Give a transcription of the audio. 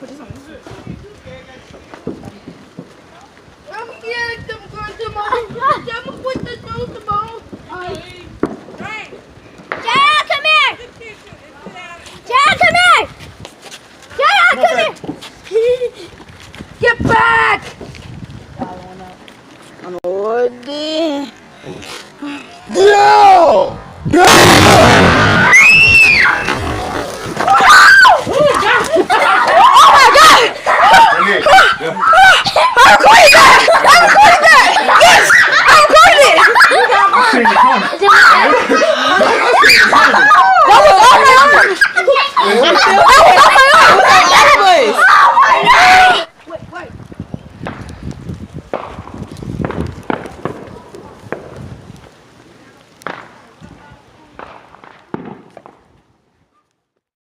I'm scared I'm going to my I'm with the nose of ball. Jack, come here! Jack, come here! Jack, come here! Get back! No! No!